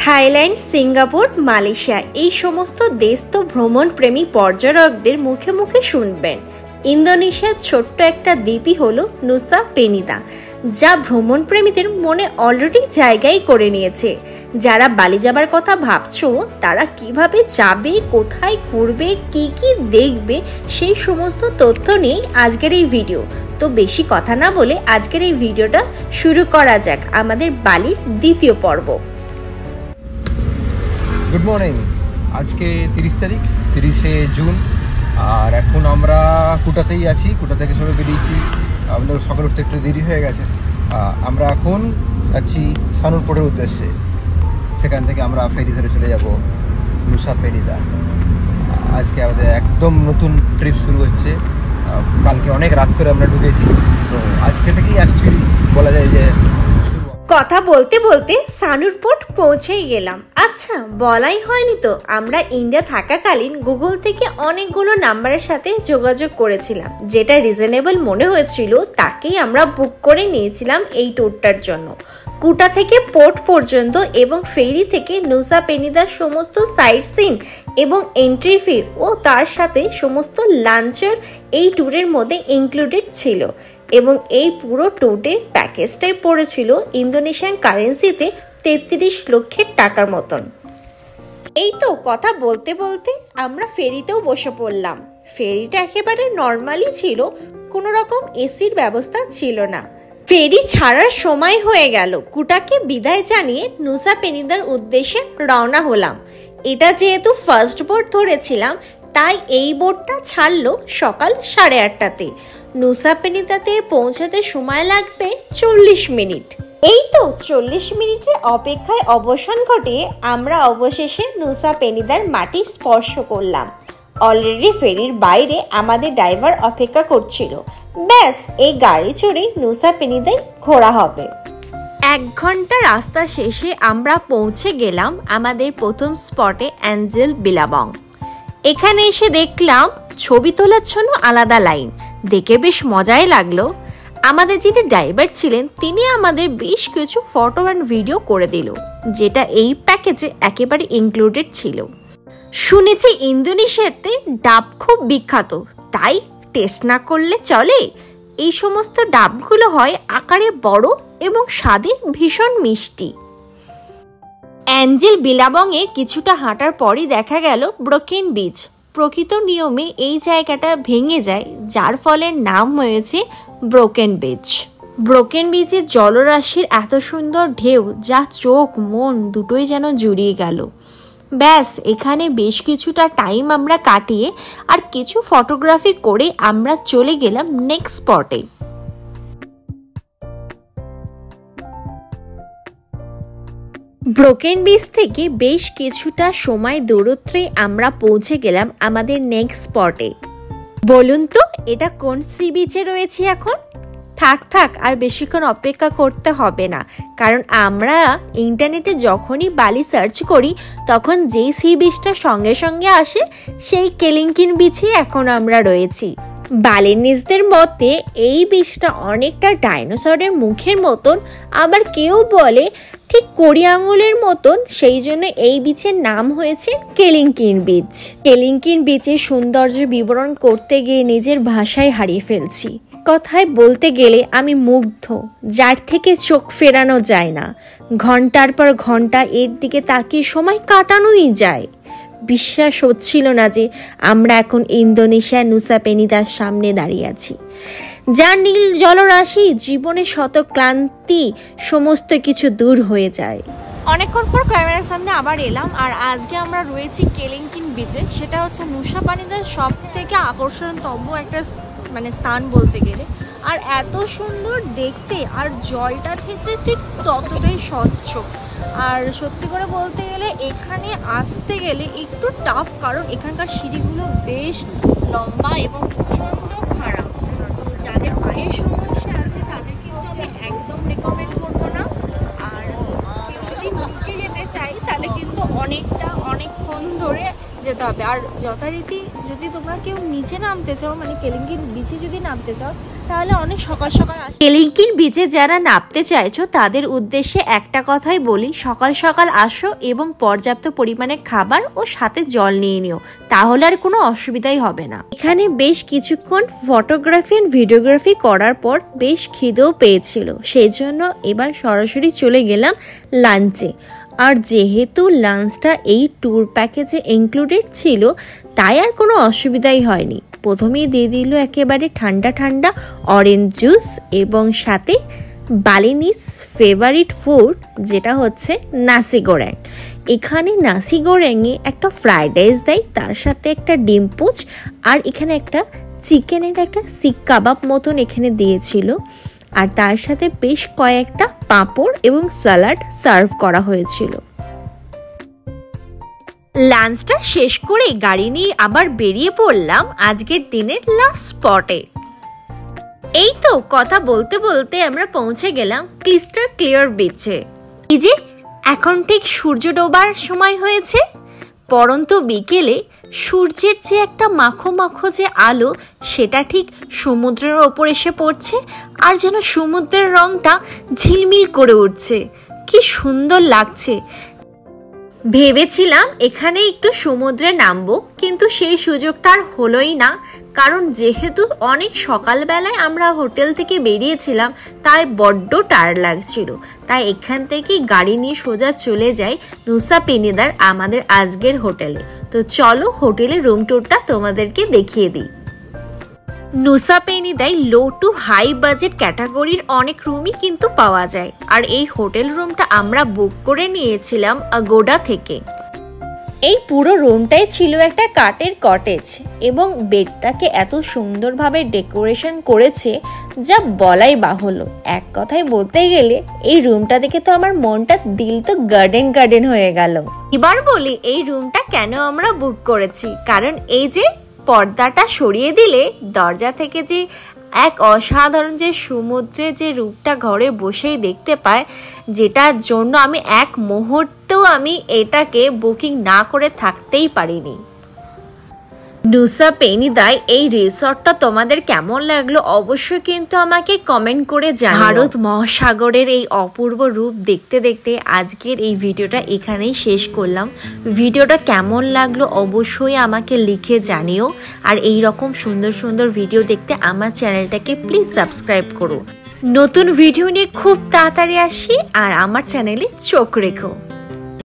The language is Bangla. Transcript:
থাইল্যান্ড, সিঙ্গাপুর, মালয়েশিয়া এই সমস্ত দেশ তো ভ্রমণপ্রেমী পর্যটকদের মুখে মুখে শুনবেন। ইন্দোনেশিয়ার ছোট্ট একটা দ্বীপই হলো নুসা পেনিদা, যা ভ্রমণপ্রেমীদের মনে অলরেডি জায়গাই করে নিয়েছে। যারা বালি যাবার কথা ভাবছো তারা কিভাবে যাবে, কোথায় ঘুরবে, কি কি দেখবে সেই সমস্ত তথ্য নিয়েই আজকের এই ভিডিও। তো বেশি কথা না বলে আজকের এই ভিডিওটা শুরু করা যাক আমাদের বালির দ্বিতীয় পর্ব। Good morning. আজকে 30 জুন আর এখন আমরা কুটাতেই আছি। কুটা থেকে সবাই বেরিয়েছি, আমাদের সকাল উঠতে একটু দেরি হয়ে গেছে। আমরা এখন যাচ্ছি সানুর পোর্টের উদ্দেশ্যে। সেখান থেকে আমরা ফেরি ধরে চলে যাব নুসা পেনিদা। আজকে আমাদের একদম নতুন ট্রিপ শুরু হচ্ছে। কালকে অনেক রাত করে আমরা ঢুকেছি, তো আজকে থেকেই অ্যাকচুয়ালি বলা যায় যে কথা বলতে বলতে সানুর পোর্ট পৌঁছেই গেলাম। আচ্ছা, বলাই হয়নি তো, আমরা ইন্ডিয়া থাকাকালীন গুগল থেকে অনেকগুলো নাম্বারের সাথে যোগাযোগ করেছিলাম, যেটা রিজনেবল মনে হয়েছিল তাকেই আমরা বুক করে নিয়েছিলাম এই ট্যুরটার জন্য। কুটা থেকে পোর্ট পর্যন্ত এবং ফেরি থেকে নুসা পেনিদার সমস্ত সাইট সিন এবং এন্ট্রি ফি ও তার সাথে সমস্ত লাঞ্চের এই ট্যুরের মধ্যে ইনক্লুডেড ছিল এবং এই পুরো ট্যুরের প্যাকেজটাই পড়েছিল ইন্দোনেশিয়ান কারেন্সিতে 33 লক্ষের টাকার মতন। এই তো কথা বলতে বলতে আমরা ফেরিতেও বসে পড়লাম। ফেরিটা একেবারে নর্মালি ছিল, কোনো রকম এসির ব্যবস্থা ছিল না। ফেরি ছাড়ার সময় হয়ে গেল। কুটাকে বিদায় জানিয়ে নুসা পেনিদার উদ্দেশ্যে রওনা হলাম। এটা যেহেতু ফার্স্ট বোট ধরেছিলাম, তাই এই বোটটা ছাড়লো সকাল 8:30টাতে। নুসা পেনিদাতে পৌঁছাতে সময় লাগবে 40 মিনিট। এই তো 40 মিনিটের অপেক্ষায় অবসান ঘটিয়ে আমরা অবশেষে নুসা পেনিদার মাটি স্পর্শ করলাম। অলরেডি ফেরির বাইরে আমাদের ড্রাইভার অপেক্ষা করছিল। ব্যাস, এই গাড়ি চড়ে নুসা পেনিদায় ঘোরা হবে। 1 ঘন্টা রাস্তা শেষে আমরা পৌঁছে গেলাম আমাদের প্রথম স্পটে, অ্যাঞ্জেল বিলাবং। এখানে এসে দেখলাম ছবি তোলার জন্য আলাদা লাইন, দেখে বেশ মজাই লাগলো। আমাদের যিনি ড্রাইভার ছিলেন তিনি আমাদের বেশ কিছু ফটো অ্যান্ড ভিডিও করে দিল, যেটা এই প্যাকেজে একেবারে ইনক্লুডেড ছিল। শুনেছি ইন্দোনেশিয়াতে ডাব খুব বিখ্যাত, তাই টেস্ট না করলে চলে। এই সমস্ত ডাবগুলো হয় আকারে বড় এবং স্বাদে ভীষণ মিষ্টি। অ্যাঞ্জেল বিলাবং এর কিছুটা হাঁটার পরই দেখা গেল ব্রোকেন বিচ। প্রকৃত নিয়মে এই জায়গাটা ভেঙে যায়, যার ফলে নাম হয়েছে ব্রোকেন বিচ। ব্রোকেন বিচের জলরাশির এত সুন্দর ঢেউ, যা চোখ মন দুটোই যেন জুড়িয়ে গেল। ব্যাস, এখানে বেশ কিছুটা টাইম আমরা কাটিয়ে আর কিছু ফটোগ্রাফি করে আমরা চলে গেলাম নেক্সট স্পটে। ব্রোকেন বিচ থেকে বেশ কিছুটা সময় দূরত্বে আমরা পৌঁছে গেলাম আমাদের নেক্সট স্পটে। বলুন তো, এটা কোন সি বিচে রয়েছে এখন? থাক আর বেশিক্ষণ অপেক্ষা করতে হবে না, কারণ আমরা ইন্টারনেটে যখনই বালি সার্চ করি তখন যেই সি বিচটা সঙ্গে সঙ্গে আসে সেই কেলিঙ্কিন বিচে এখন আমরা রয়েছি। বালিনিজদের মতে এই বিচটা অনেকটা ডাইনোসরের মুখের মতন, আবার কেউ বলে ঠিক কড়ি আঙুলের মতন, সেই জন্য এই বিচের নাম হয়েছে কেলিঙ্কিন বিচ। কেলিঙ্কিন বিচের সৌন্দর্য বিবরণ করতে গিয়ে নিজের ভাষায় হারিয়ে ফেলছি। কথায় বলতে গেলে আমি মুগ্ধ, যার থেকে চোখ ফেরানো যায় না। ঘন্টার পর ঘন্টা এর দিকে তাকিয়ে সময় কাটানোই যায়। বিশ্বাস হচ্ছিল না যে আমরা এখন ইন্দোনেশিয়া নুসা পেনিদার সামনে দাঁড়িয়ে আছি, যার নীল জলরাশি জীবনের শত ক্লান্তি সমস্ত কিছু দূর হয়ে যায়। অনেকক্ষণ পর ক্যামেরার সামনে আবার এলাম, আর আজকে আমরা রয়েছি কেলিঙ্কিন বিচে। সেটা হচ্ছে নুসা পেনিদার সব থেকে আকর্ষণতম একটা স্থান বলতে গেলে। আর এত সুন্দর দেখতে, আর জলটা থেকে ঠিক ততটাই স্বচ্ছ। আর সত্যি করে বলতে গেলে এখানে আসতে গেলে একটু টাফ, কারণ এখানকার সিঁড়িগুলো বেশ লম্বা এবং প্রচণ্ড খারাপ। তো যাদের পায়ের সমস্যা আছে তাদের কিন্তু আমি একদম রেকমেন্ড করবো না। আর কেউ যদি নিচে যেতে চায় যাই তাহলে কিন্তু অনেকক্ষণ ধরে যেতে হবে। আর যথারীতি যদি তোমরা কেউ নিচে নামতে চাও, মানে কেলিঙ্কির বিচে যদি নামতে চাও, তাহলে অনেক সকাল সকাল কেলিঙ্কির বিচে যারা নামতে চাইছো তাদের উদ্দেশ্যে একটা কথাই বলি, সকাল সকাল আসো এবং পর্যাপ্ত পরিমাণে খাবার ও সাথে জল নিয়ে নিও, তাহলে আর কোনো অসুবিধাই হবে না। এখানে বেশ কিছুক্ষণ ফটোগ্রাফি এন্ড ভিডিওগ্রাফি করার পর বেশ খিদেও পেয়েছিল, সেই জন্য এবার সরাসরি চলে গেলাম লাঞ্চে। আর যেহেতু লাঞ্চটা এই ট্যুর প্যাকেজে ইনক্লুডেড ছিল, তাই আর কোনো অসুবিধাই হয়নি। প্রথমেই দিয়ে দিল একেবারে ঠান্ডা ঠান্ডা অরেঞ্জ জুস এবং সাথে বালিনিস ফেভারিট ফুড যেটা হচ্ছে নাসি গোরেং। এখানে নাসি গোরেংয়ে একটা ফ্রাইড রাইস দেয়, তার সাথে একটা ডিম পোচ, আর এখানে একটা চিকেনের একটা শিক কাবাব মতন এখানে দিয়েছিল, আর তার সাথে বেশ কয়েকটা পাঁপড় এবং স্যালাড সার্ভ করা হয়েছিল। লাঞ্চটা শেষ করে গাড়ি নিয়ে আবার বেরিয়ে পড়লাম আজকের দিনের লাস্ট স্পটে। এই তো কথা বলতে বলতে আমরা পৌঁছে গেলাম ক্রিস্টাল ক্লিয়ার বিচে। এই যে এখন ঠিক সূর্য ডোবার সময় হয়েছে, পরন্ত বিকেলে সূর্যের যে একটা মাখো মাখো যে আলো, সেটা ঠিক সমুদ্রের ওপর এসে পড়ছে, আর যেন সমুদ্রের রংটা ঝিলমিল করে উঠছে, কি সুন্দর লাগছে। ভেবেছিলাম এখানে একটু সমুদ্রে নামবো, কিন্তু সেই সুযোগটা আর হলোই না, কারণ যেহেতু অনেক সকালবেলায় আমরা হোটেল থেকে বেরিয়েছিলাম, তাই বড্ড টায়ার্ড লাগছিল। তাই এখান থেকে গাড়ি নিয়ে সোজা চলে যাই নুসা পেনিদার আমাদের আজকের হোটেলে। তো চলো হোটেলের রুম ট্যুরটা তোমাদেরকে দেখিয়ে দিই। নুসা পেনিদায় লো টু হাই বাজেট ক্যাটাগরির অনেক রুমই কিন্তু পাওয়া যায়, আর এই হোটেল রুমটা আমরা বুক করে নিয়েছিলাম আগোডা থেকে। এই পুরো রুমটাই ছিল একটা কাঠের কটেজ, এবং বেডটাকে এত সুন্দরভাবে ডেকোরেশন করেছে যা বলাই বাহুল্য। এক কথায় বলতে গেলে এই রুমটা দেখে তো আমার মনটা দিল তো গার্ডেন গার্ডেন হয়ে গেল। এবার বলি এই রুমটা কেন আমরা বুক করেছি, কারণ এই যে পর্দাটা সরিয়ে দিলে দরজা থেকে যে এক অসাধারণ যে সমুদ্রের যে রূপটা ঘরে বসেই দেখতে পায়, যেটার জন্য আমি এক মুহূর্তেও আমি এটাকে বুকিং না করে থাকতেই পারিনি। নুসা পেনিদায় এই রিসর্টটা তোমাদের কেমন লাগলো অবশ্যই কিন্তু আমাকে কমেন্ট করে জানাও। ভারত মহাসাগরের এই অপূর্ব রূপ দেখতে দেখতে আজকের এই ভিডিওটা এখানেই শেষ করলাম। ভিডিওটা কেমন লাগলো অবশ্যই আমাকে লিখে জানিও, আর এই রকম সুন্দর সুন্দর ভিডিও দেখতে আমার চ্যানেলটাকে প্লিজ সাবস্ক্রাইব করো। নতুন ভিডিও নিয়ে খুব তাড়াতাড়ি আসি, আর আমার চ্যানেলে চোখ রেখো।